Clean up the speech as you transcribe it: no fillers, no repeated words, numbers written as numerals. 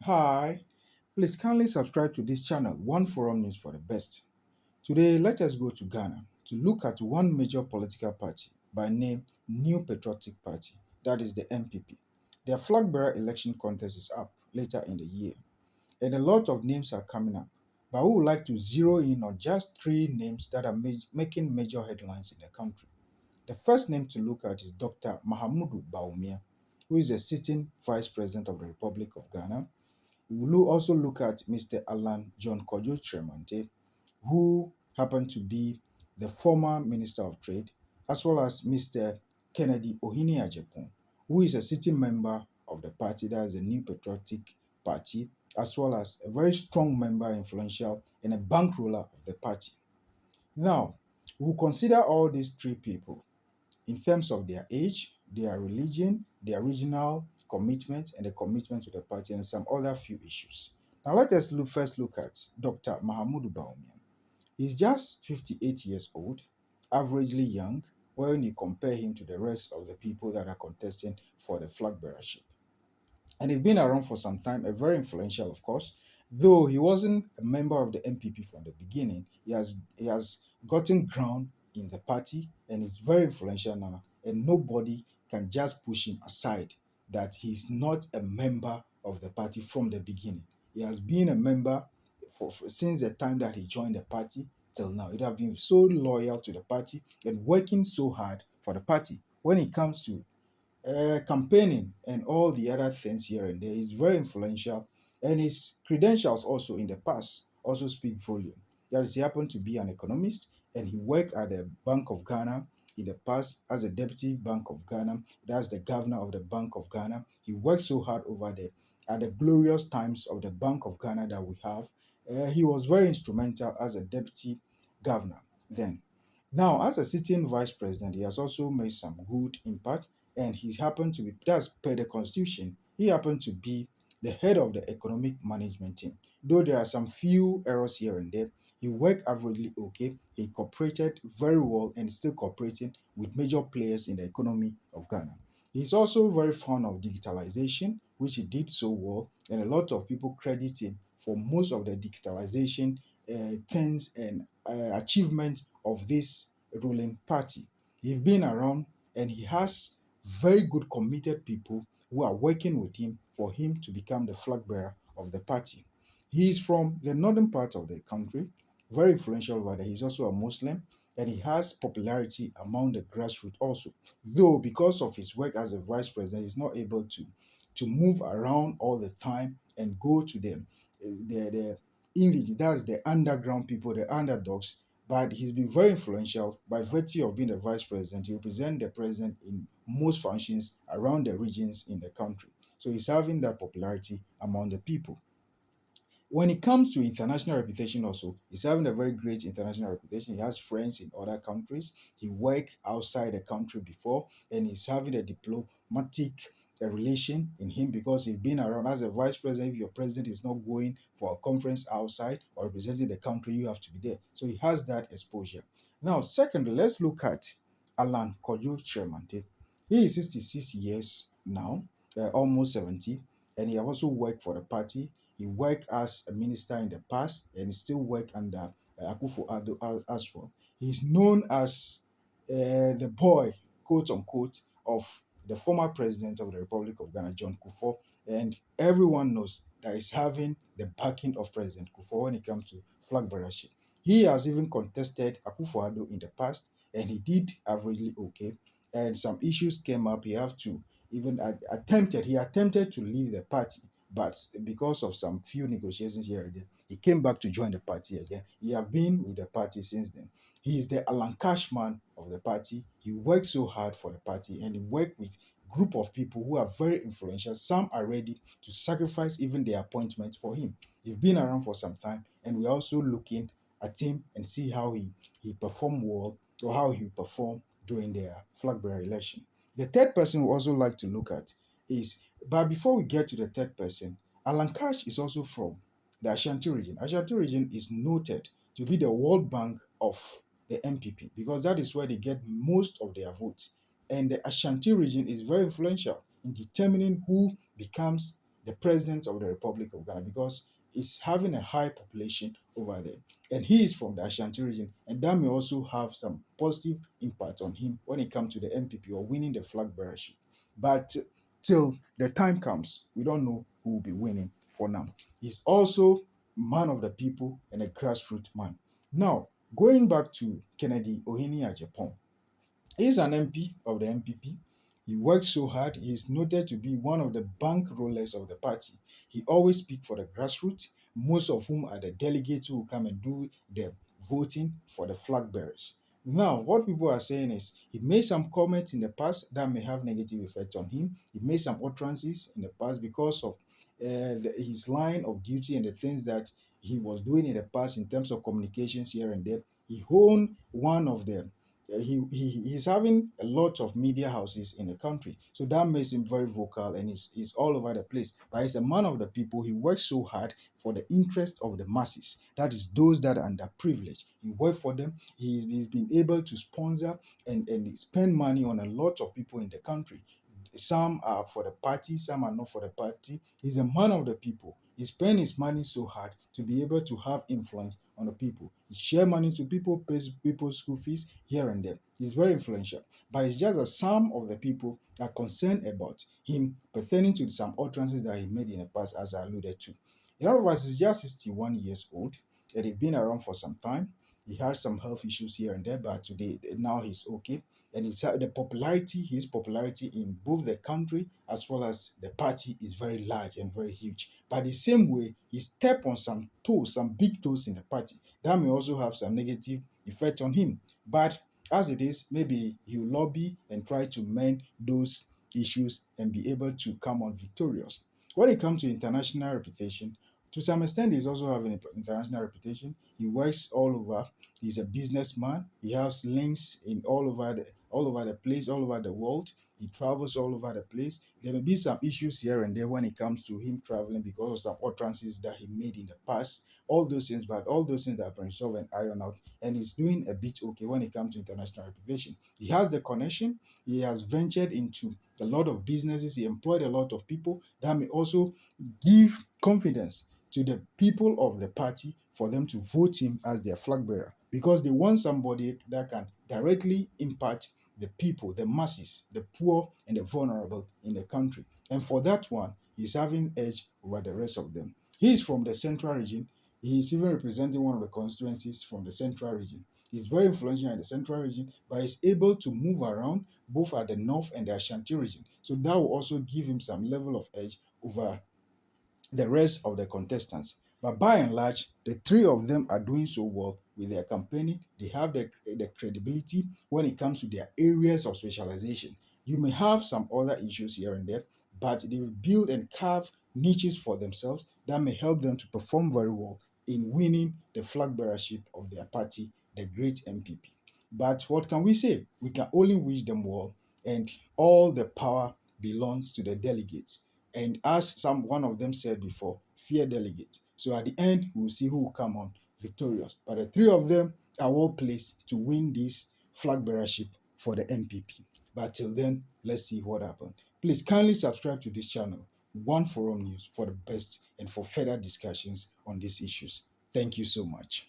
Hi, please kindly subscribe to this channel, One Forum News for the best. Today, let us go to Ghana to look at one major political party by name New Patriotic Party, that is the NPP. Their flag bearer election contest is up later in the year, and a lot of names are coming up. But we would like to zero in on just three names that are making major headlines in the country. The first name to look at is Dr. Mahamudu Bawumia, who is a sitting Vice President of the Republic of Ghana. We will also look at Mr. Alan John Kojo Tremante, who happened to be the former Minister of Trade, as well as Mr. Kennedy Ohini Ajepon, who is a sitting member of the party, that is the New Patriotic Party, as well as a very strong member, influential, and a bankroller of the party. Now, we'll consider all these three people in terms of their age, their religion, their regional commitment, and the commitment to the party, and some other few issues. Now, let us first look at Dr. Mahamudu Bawumia. He's just 58 years old, averagely young, when you compare him to the rest of the people that are contesting for the flag bearership. And he's been around for some time, a very influential, of course. Though he wasn't a member of the NPP from the beginning, he has gotten ground in the party and is very influential now. And nobody can just push him aside that he's not a member of the party from the beginning. He has been a member since the time that he joined the party till now. He has been so loyal to the party and working so hard for the party. When it comes to campaigning and all the other things here and there. He's very influential, and his credentials also in the past also speak volume. That is, he happened to be an economist, and he worked at the Bank of Ghana in the past as a deputy Bank of Ghana. That's the governor of the Bank of Ghana. He worked so hard over there at the glorious times of the Bank of Ghana that we have. He was very instrumental as a deputy governor then. Now, as a sitting vice president, he has also made some good impact, and he happened to be, that's per the constitution, he happened to be the head of the economic management team. Though there are some few errors here and there, he worked averagely okay. He cooperated very well and still cooperating with major players in the economy of Ghana. He's also very fond of digitalization, which he did so well, and a lot of people credit him for most of the digitalization things and achievements of this ruling party. He's been around, and he has very good committed people who are working with him for him to become the flag bearer of the party. He is from the northern part of the country, very influential over there. He's also a Muslim, and he has popularity among the grassroots also. Though because of his work as a vice president, he's not able to move around all the time and go to them. The English, that's the underground people, the underdogs, but he's been very influential by virtue of being the vice president. He represents the president in most functions around the regions in the country. So he's having that popularity among the people. When it comes to international reputation also, he's having a very great international reputation. He has friends in other countries. He worked outside the country before, and he's having a diplomatic relation in him because he's been around as a vice president. If your president is not going for a conference outside or representing the country, you have to be there. So he has that exposure. Now, secondly, let's look at Alan Kojo Chermante. He is 66 years now, almost 70, and he has also worked for the party. He worked as a minister in the past, and he still works under Akufo-Addo as well. He's known as the boy, quote unquote, of the former president of the Republic of Ghana, John Kufuor, and everyone knows that he's having the backing of President Kufuor when it comes to flag bearership. He has even contested Akufo-Addo in the past, and he did averagely okay. And some issues came up. He have to even he attempted to leave the party, but because of some few negotiations here and there, he came back to join the party again. He has been with the party since then. He is the Alan Cashman of the party. He worked so hard for the party, and he worked with group of people who are very influential. Some are ready to sacrifice even their appointment for him. He's been around for some time, and we're also looking at him and see how he performed well, or how he performed during their flag bearer election. The third person we also like to look at is, but before we get to the third person, Alan Cash is also from the Ashanti region. Ashanti region is noted to be the World Bank of the NPP because that is where they get most of their votes. And the Ashanti region is very influential in determining who becomes the president of the Republic of Ghana, because it's having a high population over there. And he is from the Ashanti region, and that may also have some positive impact on him when it comes to the NPP or winning the flag bearership. But till the time comes, we don't know who will be winning for now. He's also man of the people and a grassroots man. Now, going back to Kennedy Ohinia Japan, he's an MP of the NPP. He works so hard. He's noted to be one of the bank rollers of the party. He always speaks for the grassroots, most of whom are the delegates who come and do the voting for the flag bearers. Now, what people are saying is he made some comments in the past that may have negative effect on him. He made some utterances in the past because of his line of duty and the things that he was doing in the past in terms of communications here and there. He owned one of the he's having a lot of media houses in the country, so that makes him very vocal, and he's all over the place. But he's a man of the people. He works so hard for the interest of the masses, that is those that are underprivileged. He works for them. He's been able to sponsor and spend money on a lot of people in the country. Some are for the party, some are not for the party. He's a man of the people. He spends his money so hard to be able to have influence on the people. He share money to people, pays people's school fees here and there. He's very influential. But it's just that some of the people are concerned about him pertaining to some utterances that he made in the past, as I alluded to. In other words, he's just 61 years old, and he's been around for some time. He had some health issues here and there, but today now he's okay. And it's the popularity, his popularity in both the country as well as the party is very large and very huge. But the same way, he stepped on some toes, some big toes in the party. That may also have some negative effect on him. But as it is, maybe he will lobby and try to mend those issues and be able to come on victorious. When it comes to international reputation, to some extent, he's also having an international reputation. He works all over. He's a businessman. He has links in all over the place, all over the world. He travels all over the place. There may be some issues here and there when it comes to him traveling because of some utterances that he made in the past. All those things, but all those things that have been resolved and ironed out, and he's doing a bit okay when it comes to international reputation. He has the connection. He has ventured into a lot of businesses. He employed a lot of people. That may also give confidence to the people of the party for them to vote him as their flag bearer, because they want somebody that can directly impact the people, the masses, the poor and the vulnerable in the country. And for that one, he's having edge over the rest of them. He is from the central region. He is even representing one of the constituencies from the central region. He's very influential in the central region, but he's able to move around both at the north and the Ashanti region. So that will also give him some level of edge over the rest of the contestants. But by and large, the three of them are doing so well with their campaigning. They have the credibility when it comes to their areas of specialization. You may have some other issues here and there, but they've built and carved niches for themselves that may help them to perform very well in winning the flag bearership of their party, the great NPP. But what can we say? We can only wish them well, and all the power belongs to the delegates. And as one of them said before, fear delegates. So at the end, we'll see who will come on victorious. But the three of them are well placed to win this flag bearership for the NPP. But till then, let's see what happens. Please kindly subscribe to this channel, One Forum News, for the best and for further discussions on these issues. Thank you so much.